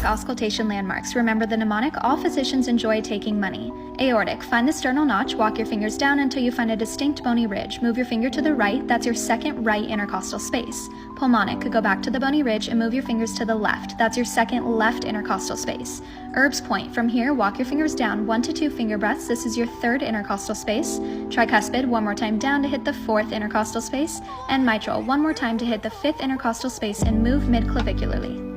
basic auscultation landmarks. Remember the mnemonic, all physicians enjoy taking money. Aortic, find the sternal notch, walk your fingers down until you find a distinct bony ridge. Move your finger to the right, that's your second right intercostal space. Pulmonic, go back to the bony ridge and move your fingers to the left, that's your second left intercostal space. Erb's point, from here, walk your fingers down 1 to 2 finger breaths, this is your third intercostal space. Tricuspid, one more time down to hit the fourth intercostal space. And mitral, one more time to hit the fifth intercostal space and move mid-clavicularly.